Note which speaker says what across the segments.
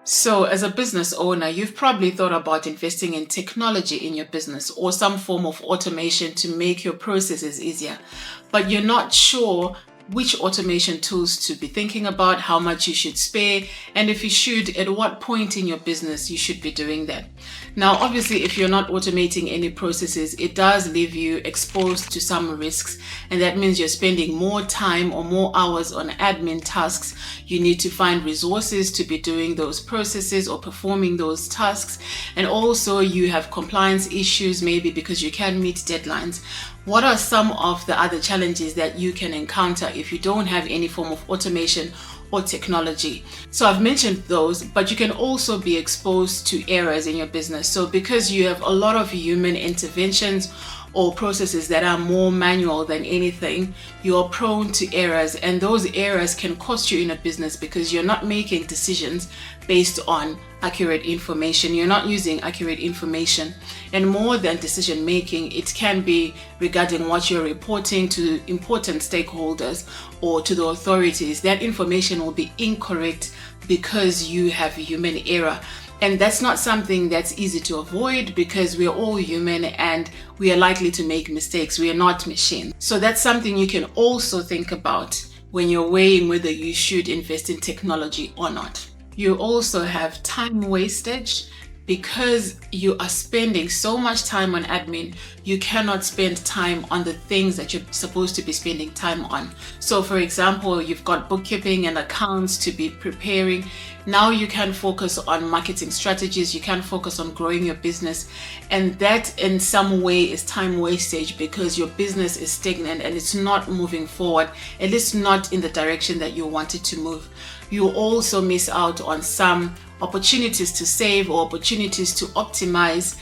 Speaker 1: So, as a business owner, you've probably thought about investing in technology in your business or some form of automation to make your processes easier, but you're not sure which automation tools to be thinking about, how much you should spare, and if you should, at what point in your business you should be doing that. Now, obviously, if you're not automating any processes, it does leave you exposed to some risks, and that means you're spending more time or more hours on admin tasks. You need to find resources to be doing those processes or performing those tasks, and also you have compliance issues, maybe because you can't meet deadlines. What are some of the other challenges that you can encounter if you don't have any form of automation or technology? So I've mentioned those, but you can also be exposed to errors in your business. So because you have a lot of human interventions or processes that are more manual than anything, you're prone to errors, and those errors can cost you in a business because you're not making decisions based on accurate information. You're not using accurate information. And more than decision making, it can be regarding what you're reporting to important stakeholders or to the authorities. That information will be incorrect because you have human error. And that's not something that's easy to avoid because we're all human and we are likely to make mistakes. We are not machines. So that's something you can also think about when you're weighing whether you should invest in technology or not. You also have time wastage. Because you are spending so much time on admin, you cannot spend time on the things that you're supposed to be spending time on. So for example, you've got bookkeeping and accounts to be preparing. Now you can focus on marketing strategies, you can focus on growing your business. And that in some way is time wastage because your business is stagnant and it's not moving forward, at least not in the direction that you want it to move. You also miss out on some opportunities to save or opportunities to optimize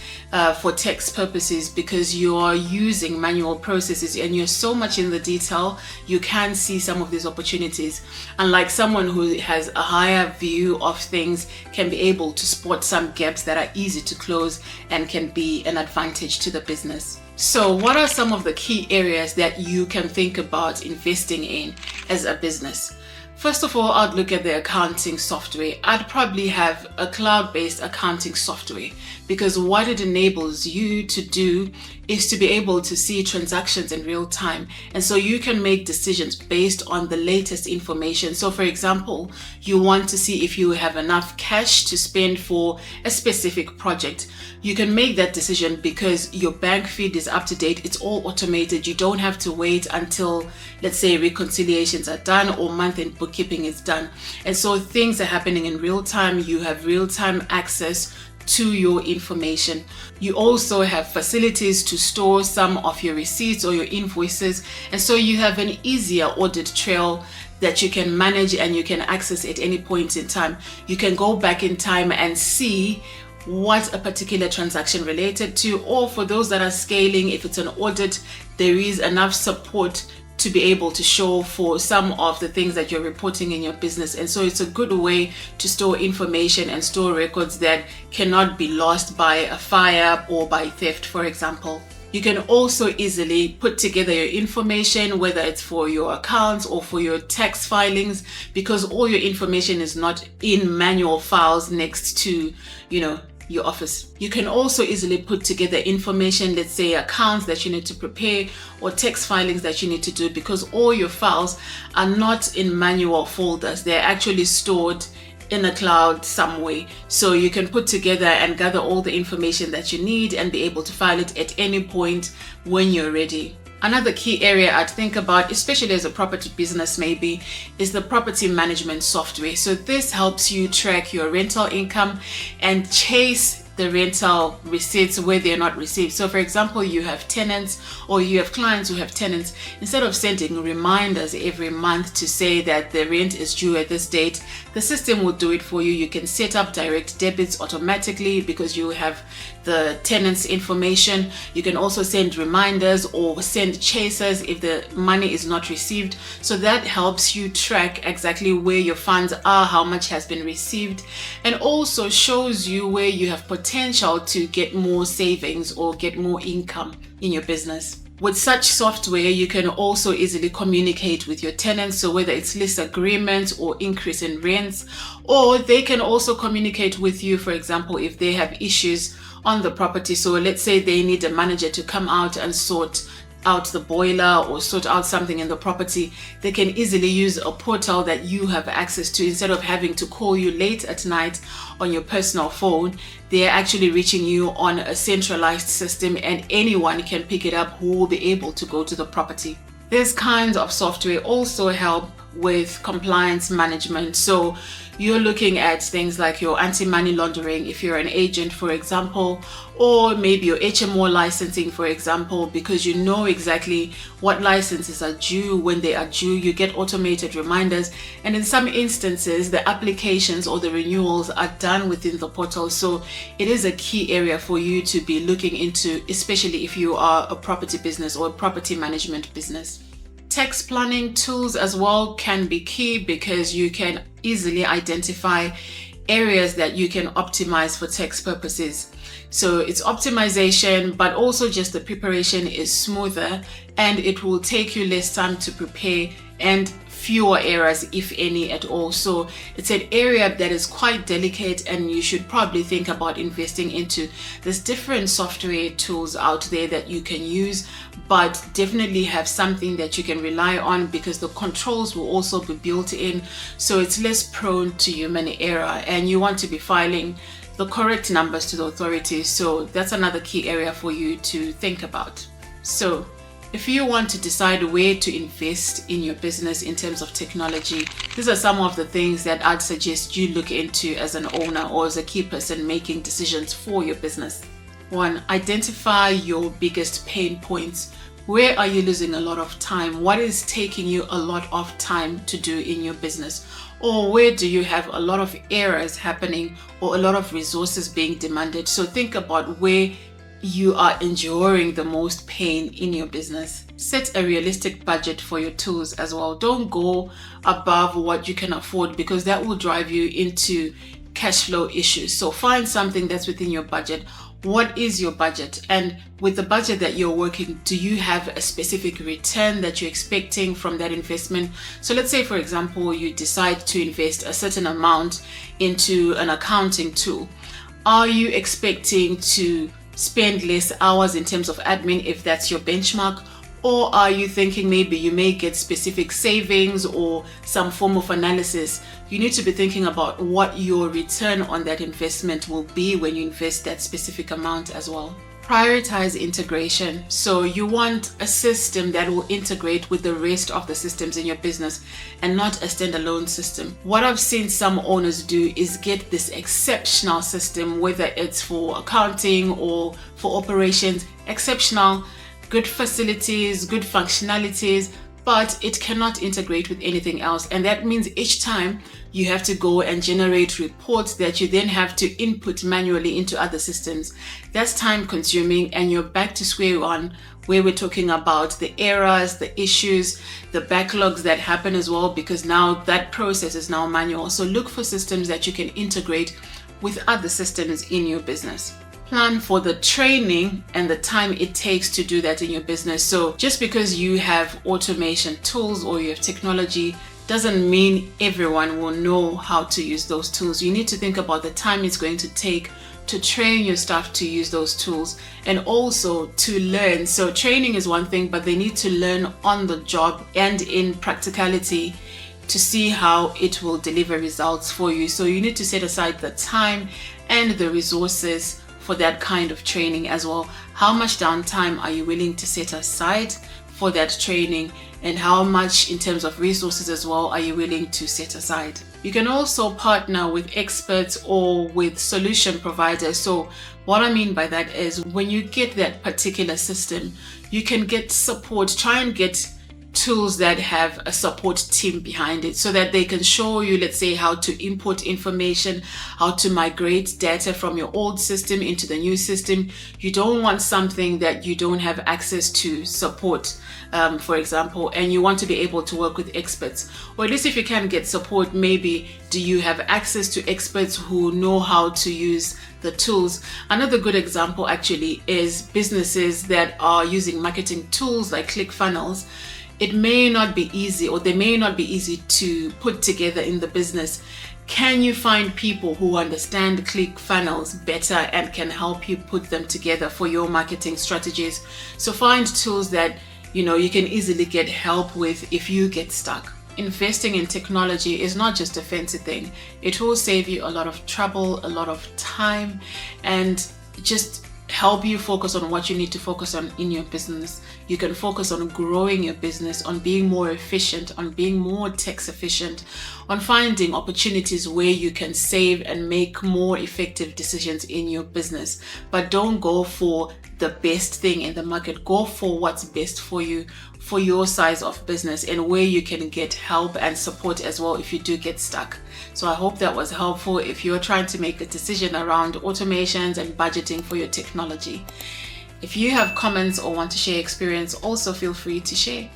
Speaker 1: for tax purposes because you are using manual processes and you're so much in the detail, you can see some of these opportunities. Unlike someone who has a higher view of things, can be able to spot some gaps that are easy to close and can be an advantage to the business. So what are some of the key areas that you can think about investing in as a business? First of all, I'd look at the accounting software. I'd probably have a cloud-based accounting software because what it enables you to do is to be able to see transactions in real time. And so you can make decisions based on the latest information. So for example, you want to see if you have enough cash to spend for a specific project. You can make that decision because your bank feed is up to date. It's all automated. You don't have to wait until, let's say, reconciliations are done or month-end bookkeeping is done. And so things are happening in real time. You have real-time access to your information. You also have facilities to store some of your receipts or your invoices. And so you have an easier audit trail that you can manage and you can access at any point in time. You can go back in time and see what a particular transaction related to, or for those that are scaling, if it's an audit, there is enough support to be able to show for some of the things that you're reporting in your business. And so it's a good way to store information and store records that cannot be lost by a fire or by theft, for example. You can also easily put together your information, whether it's for your accounts or for your tax filings, because all your information is not in manual files next to, your office. You can also easily put together information, let's say accounts that you need to prepare or tax filings that you need to do, because all your files are not in manual folders. They're actually stored in a cloud some way. So you can put together and gather all the information that you need and be able to file it at any point when you're ready. Another key area I'd think about, especially as a property business maybe, is the property management software. So this helps you track your rental income and chase the rental receipts where they're not received. So for example, you have tenants or you have clients who have tenants. Instead of sending reminders every month to say that the rent is due at this date, the system will do it for you. You can set up direct debits automatically because you have the tenant's information. You can also send reminders or send chasers if the money is not received. So that helps you track exactly where your funds are, how much has been received, and also shows you where you have potential to get more savings or get more income in your business. With such software, you can also easily communicate with your tenants. So whether it's lease agreement or increase in rents, or they can also communicate with you, for example, if they have issues on the property. So let's say they need a manager to come out and sort out the boiler or sort out something in the property. They can easily use a portal that you have access to. Instead of having to call you late at night on your personal phone, they're actually reaching you on a centralized system, and anyone can pick it up who will be able to go to the property. These kinds of software also help with compliance management. So you're looking at things like your anti-money laundering if you're an agent, for example, or maybe your HMO licensing, for example, because you know exactly what licenses are due. When they are due, you get automated reminders, and in some instances the applications or the renewals are done within the portal. So it is a key area for you to be looking into, especially if you are a property business or a property management business. Tax planning tools as well can be key, because you can easily identify areas that you can optimize for tax purposes. So it's optimization, but also just the preparation is smoother, and it will take you less time to prepare and fewer errors, if any at all. So it's an area that is quite delicate, and you should probably think about investing into. There's different software tools out there that you can use, but definitely have something that you can rely on, because the controls will also be built in, so it's less prone to human error, and you want to be filing the correct numbers to the authorities. So that's another key area for you to think about. So if you want to decide where to invest in your business in terms of technology, these are some of the things that I'd suggest you look into as an owner or as a key person making decisions for your business. 1. Identify your biggest pain points. Where are you losing a lot of time? What is taking you a lot of time to do in your business? Or where do you have a lot of errors happening or a lot of resources being demanded? So think about where you are enduring the most pain in your business. Set a realistic budget for your tools as well. Don't go above what you can afford, because that will drive you into cash flow issues. So find something that's within your budget. What is your budget? And with the budget that you're working, do you have a specific return that you're expecting from that investment? So let's say, for example, you decide to invest a certain amount into an accounting tool. Are you expecting to spend less hours in terms of admin if that's your benchmark? Or are you thinking maybe you may get specific savings or some form of analysis? You need to be thinking about what your return on that investment will be when you invest that specific amount as well. Prioritize integration. So you want a system that will integrate with the rest of the systems in your business and not a standalone system. What I've seen some owners do is get this exceptional system, whether it's for accounting or for operations, exceptional, good facilities, good functionalities, but it cannot integrate with anything else. And that means each time you have to go and generate reports that you then have to input manually into other systems. That's time consuming, and you're back to square one, where we're talking about the errors, the issues, the backlogs that happen as well, because now that process is now manual. So look for systems that you can integrate with other systems in your business. Plan for the training and the time it takes to do that in your business. So just because you have automation tools or you have technology doesn't mean everyone will know how to use those tools. You need to think about the time it's going to take to train your staff to use those tools, and also to learn. So training is one thing, but they need to learn on the job and in practicality to see how it will deliver results for you. So you need to set aside the time and the resources for that kind of training as well. How much downtime are you willing to set aside for that training, and how much in terms of resources as well are you willing to set aside? You can also partner with experts or with solution providers. So what I mean by that is, when you get that particular system, you can get support. Try and get tools that have a support team behind it so that they can show you, let's say, how to input information, how to migrate data from your old system into the new system. You don't want something that you don't have access to support, for example, and you want to be able to work with experts. Or at least if you can get support, maybe do you have access to experts who know how to use the tools? Another good example actually is businesses that are using marketing tools like ClickFunnels. It may not be easy, or they may not be easy to put together in the business. Can you find people who understand ClickFunnels better and can help you put them together for your marketing strategies? So find tools that you can easily get help with if you get stuck. Investing in technology is not just a fancy thing. It will save you a lot of trouble, a lot of time, and just help you focus on what you need to focus on in your business. You can focus on growing your business, on being more efficient, on being more tax efficient, on finding opportunities where you can save and make more effective decisions in your business. But don't go for the best thing in the market. Go for what's best for you, for your size of business, and where you can get help and support as well if you do get stuck. So I hope that was helpful if you're trying to make a decision around automations and budgeting for your technology. If you have comments or want to share experience, also feel free to share.